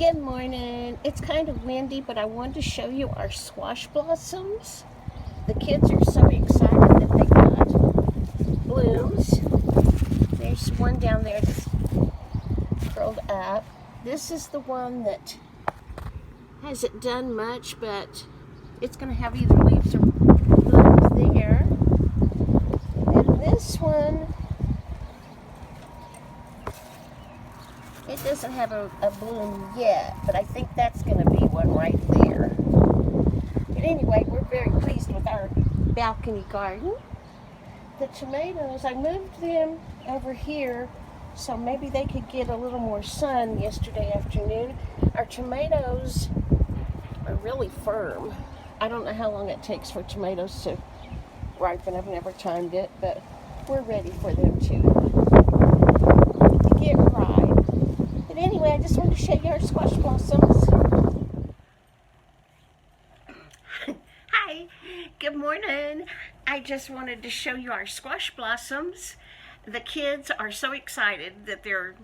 Good morning. It's kind of windy, but I wanted to show you our squash blossoms. The kids are so excited that they got blooms. There's one down there that's curled up. This is the one that hasn't done much, but it's going to have either leaves or blooms there. And this one, it doesn't have a bloom yet, but I think that's going to be one right there. But anyway, we're very pleased with our balcony garden. The tomatoes, I moved them over here so maybe they could get a little more sun yesterday afternoon. Our tomatoes are really firm. I don't know how long it takes for tomatoes to ripen. I've never timed it, but we're ready for them to get ripe. But anyway, I just wanted to show you our squash blossoms. Hi, good morning. I just wanted to show you our squash blossoms. The kids are so excited that their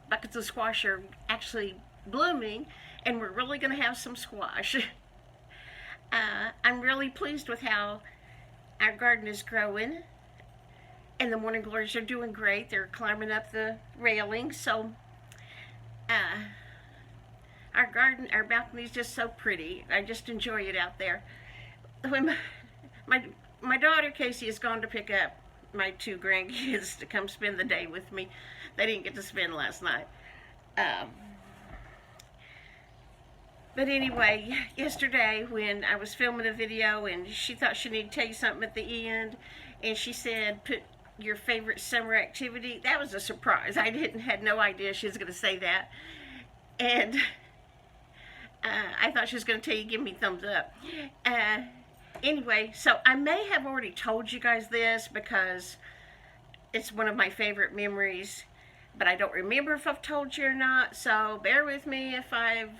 buckets of squash are actually blooming, and we're really going to have some squash. I'm really pleased with how our garden is growing, and the morning glories are doing great. They're climbing up the railing, so our garden, our balcony is just so pretty. I just enjoy it out there. When my daughter Casey has gone to pick up my two grandkids to come spend the day with me. They didn't get to spend last night. But anyway, yesterday when I was filming a video and she thought she needed to tell you something at the end, and she said, put your favorite summer activity. That was a surprise. I had no idea she was going to say that. And I thought she was going to tell you, give me thumbs up. Anyway, so I may have already told you guys this because it's one of my favorite memories, but I don't remember if I've told you or not, so bear with me if I've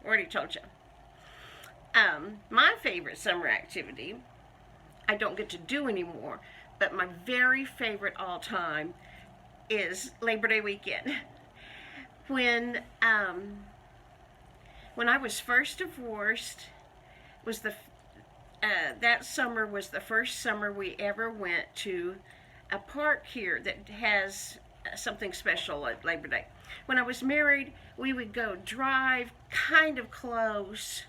already told you. My favorite summer activity, I don't get to do anymore, but my very favorite all time is Labor Day weekend. When I was first divorced, was that summer was the first summer we ever went to a park here that has something special at Labor Day. When I was married, we would go drive kind of close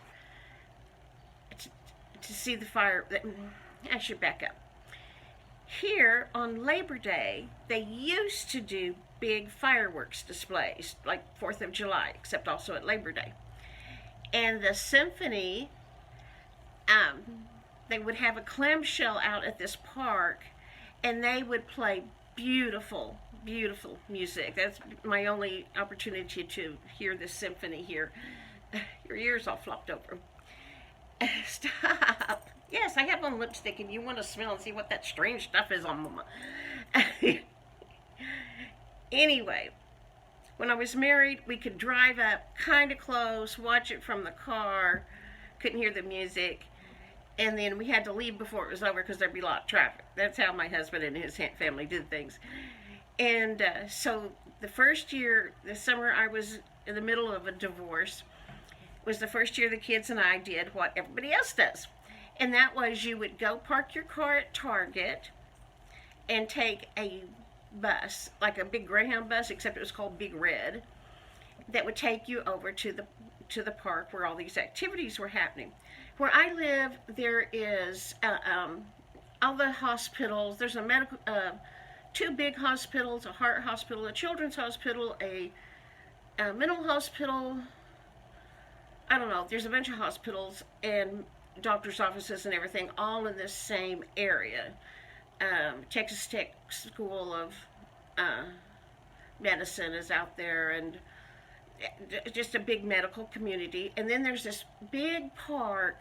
to see the fire. I should back up. Here on Labor Day, they used to do big fireworks displays, like 4th of July, except also at Labor Day. And the symphony, they would have a clamshell out at this park, and they would play beautiful, beautiful music. That's my only opportunity to hear this symphony here. Your ears all flopped over. Stop. Yes, I have on lipstick, and you want to smell and see what that strange stuff is on Mama. Anyway, when I was married, we could drive up kind of close, watch it from the car, couldn't hear the music, and then we had to leave before it was over because there'd be a lot of traffic. That's how my husband and his family did things. And so the first year, the summer I was in the middle of a divorce, was the first year the kids and I did what everybody else does. And that was you would go park your car at Target and take a bus, like a big Greyhound bus, except it was called Big Red, that would take you over to the park where all these activities were happening. Where I live, there is all the hospitals. There's a medical, two big hospitals, a heart hospital, a children's hospital, a mental hospital. I don't know. There's a bunch of hospitals and doctor's offices and everything, all in this same area. Texas Tech School of Medicine is out there, and just a big medical community. And then there's this big park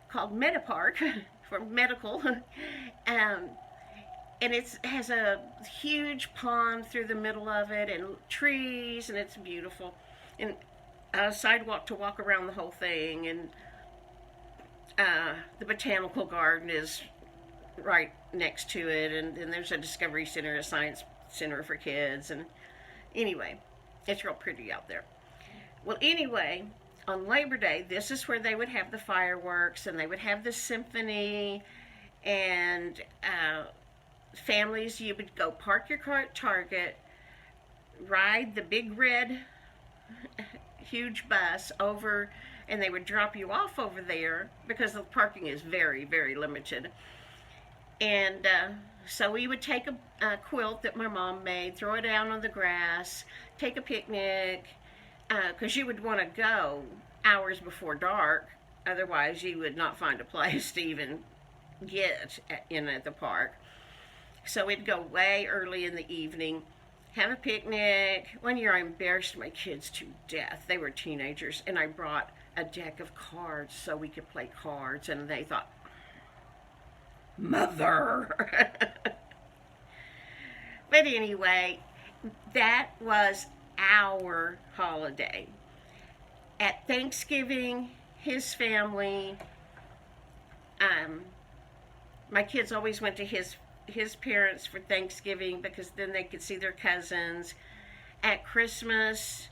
called Meta Park for medical, and it has a huge pond through the middle of it and trees, and it's beautiful, and a sidewalk to walk around the whole thing. And the botanical garden is right next to it, and then there's a discovery center, a science center for kids, and anyway, it's real pretty out there. Well, anyway, on Labor Day, this is where they would have the fireworks and they would have the symphony and families. You would go park your car at Target, ride the big red huge bus over, and they would drop you off over there because the parking is very, very limited. And so we would take a quilt that my mom made, throw it down on the grass, take a picnic, because you would want to go hours before dark. Otherwise, you would not find a place to even get in at the park. So we'd go way early in the evening, have a picnic. One year I embarrassed my kids to death. They were teenagers, and I brought a deck of cards so we could play cards, and they thought, Mother. But anyway, that was our holiday. At Thanksgiving, his family, my kids always went to his parents for Thanksgiving because then they could see their cousins. At Christmas,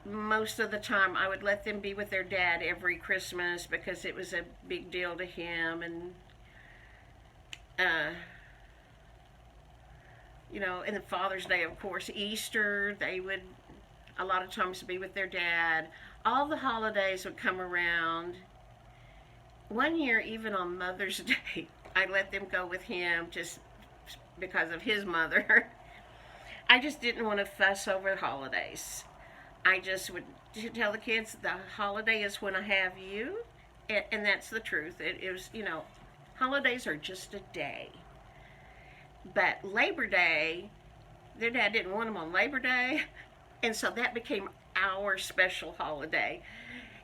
most of the time I would let them be with their dad every Christmas because it was a big deal to him. And and then Father's Day, of course, Easter, they would a lot of times be with their dad. All the holidays would come around. One year, even on Mother's Day, I let them go with him just because of his mother. I just didn't want to fuss over holidays. I just would tell the kids the holiday is when I have you, and that's the truth. It was, holidays are just a day. But Labor Day, their dad didn't want them on Labor Day, and so that became our special holiday.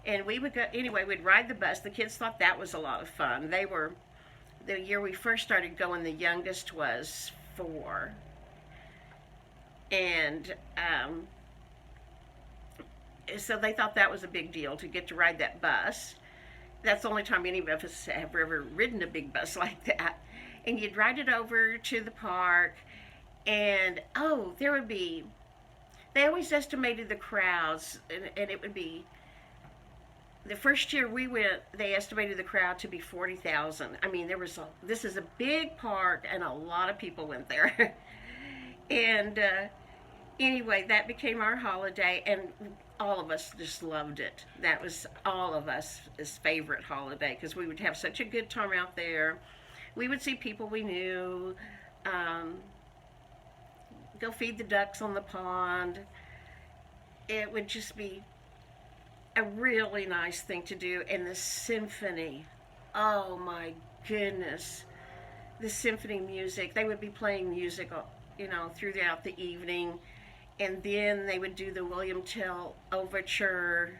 And we would go, anyway, we'd ride the bus. The kids thought that was a lot of fun. The year we first started going, the youngest was 4. And so they thought that was a big deal to get to ride that bus. That's the only time any of us have ever ridden a big bus like that. And you'd ride it over to the park, and they always estimated the crowds, and it would be, the first year we went, they estimated the crowd to be 40,000. I mean, this is a big park, and a lot of people went there. And anyway, that became our holiday, and all of us just loved it. That was all of us' favorite holiday, because we would have such a good time out there. We would see people we knew, go feed the ducks on the pond. It would just be a really nice thing to do. And the symphony, oh my goodness, the symphony music. They would be playing music, throughout the evening, and then they would do the William Tell Overture.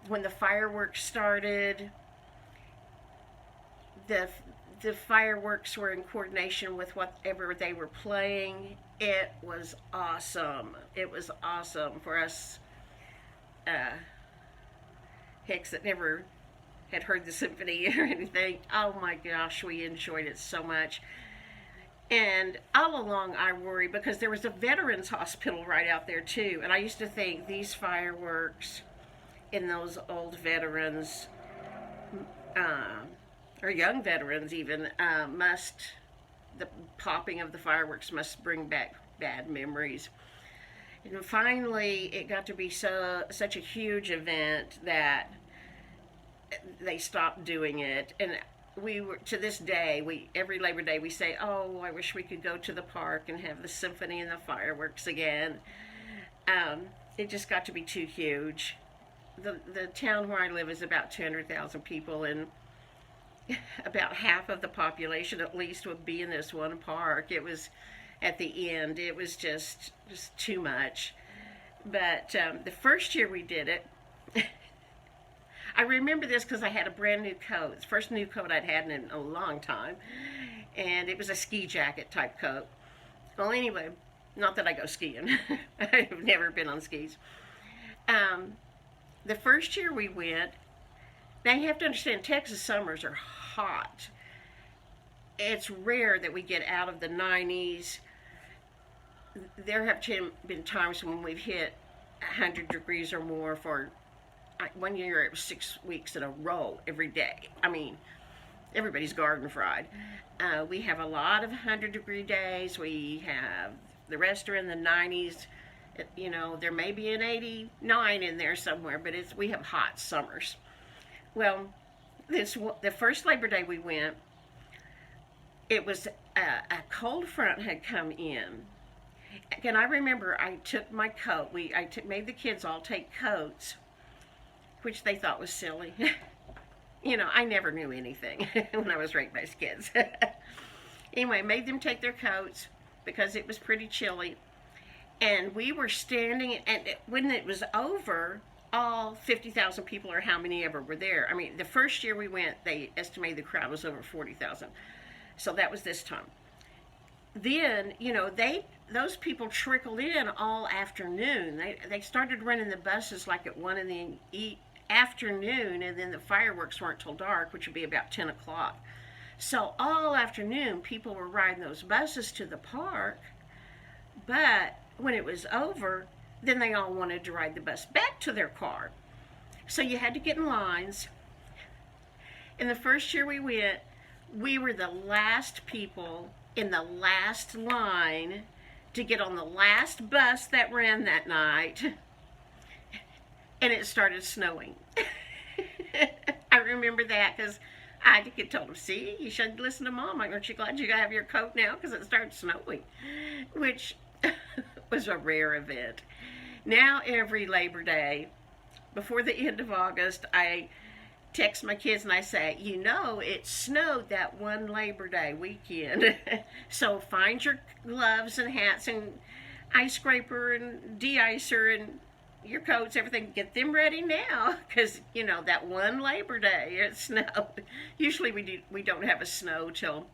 When the fireworks started, the fireworks were in coordination with whatever they were playing. It was awesome. It was awesome for us hicks that never had heard the symphony or anything. Oh my gosh, we enjoyed it so much. And all along I worry because there was a veterans hospital right out there too. And I used to think these fireworks in those old veterans, or young veterans even, the popping of the fireworks must bring back bad memories. And finally, it got to be such a huge event that they stopped doing it. And we were, to this day, every Labor Day we say, oh, I wish we could go to the park and have the symphony and the fireworks again. It just got to be too huge. The town where I live is about 200,000 people, and about half of the population at least would be in this one park. It was, at the end, it was just too much. But the first year we did it, I remember this because I had a brand new coat. It's the first new coat I'd had in a long time. And it was a ski jacket type coat. Well, anyway, not that I go skiing. I've never been on skis. The first year we went, now you have to understand, Texas summers are hot. It's rare that we get out of the 90s. there have been times when we've hit 100 degrees or more for one year. It was 6 weeks in a row every day. I mean, everybody's garden fried. We have a lot of 100-degree days. We have the rest are in the 90s. You know, there may be an 89 in there somewhere, but we have hot summers. Well, the first Labor Day we went, it was a cold front had come in. And I remember I took my coat. Made the kids all take coats, which they thought was silly. You know, I never knew anything when I was raised by kids. Anyway, made them take their coats because it was pretty chilly. And we were standing, and when it was over, all 50,000 people or how many ever were there. I mean, the first year we went, they estimated the crowd was over 40,000. So that was this time. Then, you know, those people trickled in all afternoon. They started running the buses like at 1 in the afternoon, and then the fireworks weren't till dark, which would be about 10 o'clock. So all afternoon, people were riding those buses to the park, but when it was over, then they all wanted to ride the bus back to their car. So you had to get in lines. In the first year we went, we were the last people in the last line to get on the last bus that ran that night. And it started snowing. I remember that because I get told, see, you should listen to Mom. Aren't you glad you have your coat now? Because it started snowing, which was a rare event. Now every Labor Day, before the end of August, I text my kids and I say, you know, it snowed that one Labor Day weekend. So find your gloves and hats and ice scraper and de-icer and your coats, everything, get them ready now, because you know that one Labor Day it snowed. Usually we don't have a snow till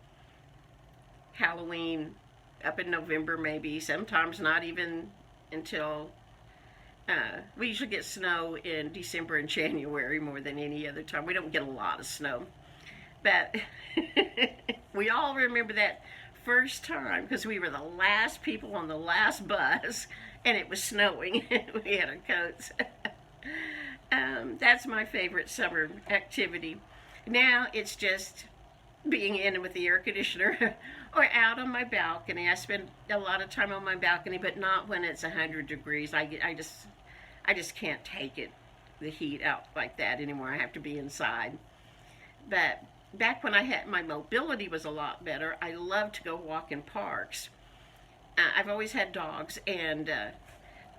Halloween, up in November maybe. Sometimes not even until we usually get snow in December and January more than any other time. We don't get a lot of snow, but we all remember that first time because we were the last people on the last bus and it was snowing. We had our coats. That's my favorite summer activity. Now it's just being in with the air conditioner or out on my balcony. I spend a lot of time on my balcony, but not when it's 100 degrees. I just can't take it, the heat out like that anymore. I have to be inside. But back when my mobility was a lot better, I loved to go walk in parks. I've always had dogs, and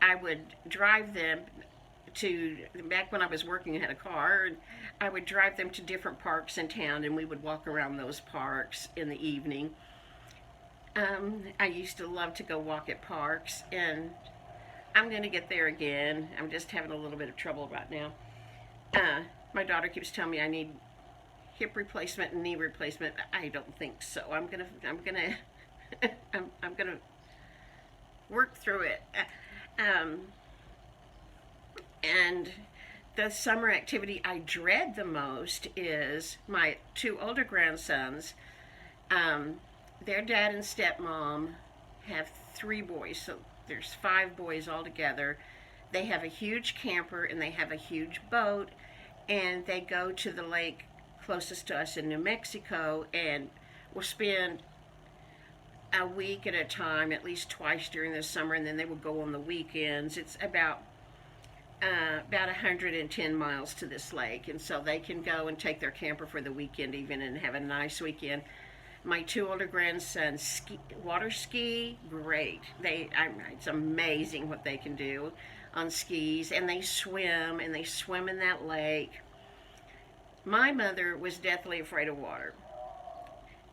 I would drive them back when I was working, I had a car, and I would drive them to different parks in town, and we would walk around those parks in the evening. I used to love to go walk at parks, and I'm going to get there again. I'm just having a little bit of trouble right now. My daughter keeps telling me I need hip replacement and knee replacement. I don't think so. I'm gonna work through it. And the summer activity I dread the most is my 2 older grandsons. Their dad and stepmom have 3 boys, so there's 5 boys altogether. They have a huge camper and they have a huge boat, and they go to the lake closest to us in New Mexico, and we'll spend a week at a time, at least twice during the summer, and then they will go on the weekends. It's about 110 miles to this lake, and so they can go and take their camper for the weekend even and have a nice weekend. My 2 older grandsons water ski, great. It's amazing what they can do on skis, and they swim in that lake. My mother was deathly afraid of water.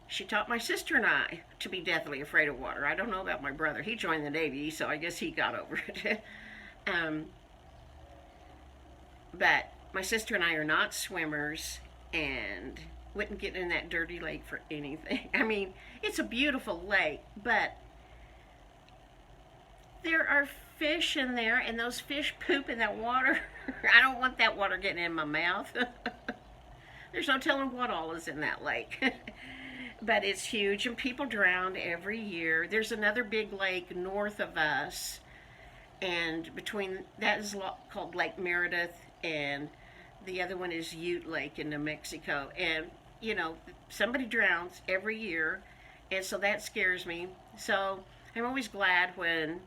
She taught my sister and I to be deathly afraid of water. I don't know about my brother. He joined the Navy, so I guess he got over it. But my sister and I are not swimmers and wouldn't get in that dirty lake for anything. I mean, it's a beautiful lake, but there are fish in there, and those fish poop in that water. I don't want that water getting in my mouth. There's no telling what all is in that lake. but it's huge and people drown every year. There's another big lake north of us, and between that is called Lake Meredith, and the other one is Ute Lake in New Mexico. And you know, somebody drowns every year, and so that scares me. So I'm always glad when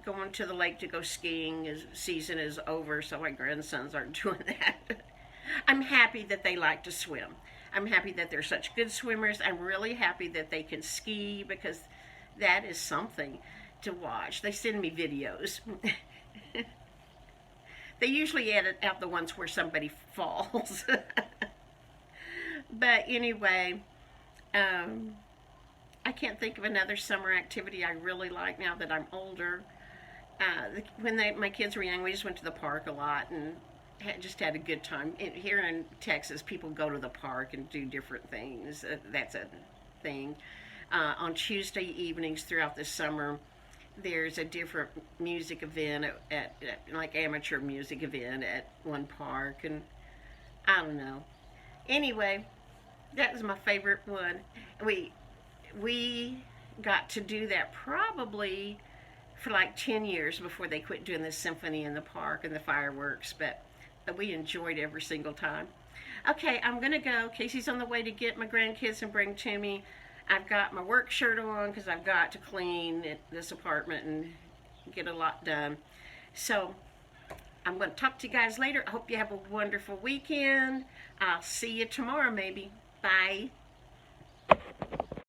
going to the lake to go skiing season is over, so my grandsons aren't doing that. I'm happy that they like to swim. I'm happy that they're such good swimmers. I'm really happy that they can ski, because that is something to watch. They send me videos. They usually edit out the ones where somebody falls. But anyway, I can't think of another summer activity I really like now that I'm older. When my kids were young, we just went to the park a lot and just had a good time. Here in Texas, people go to the park and do different things. That's a thing. On Tuesday evenings throughout the summer, there's a different music event at like amateur music event at one park, and I don't know. Anyway, that was my favorite one. We got to do that probably for like 10 years before they quit doing the symphony in the park and the fireworks, but we enjoyed every single time. Okay, I'm gonna go. Casey's on the way to get my grandkids and bring to me. I've got my work shirt on because I've got to clean this apartment and get a lot done. So I'm going to talk to you guys later. I hope you have a wonderful weekend. I'll see you tomorrow maybe. Bye.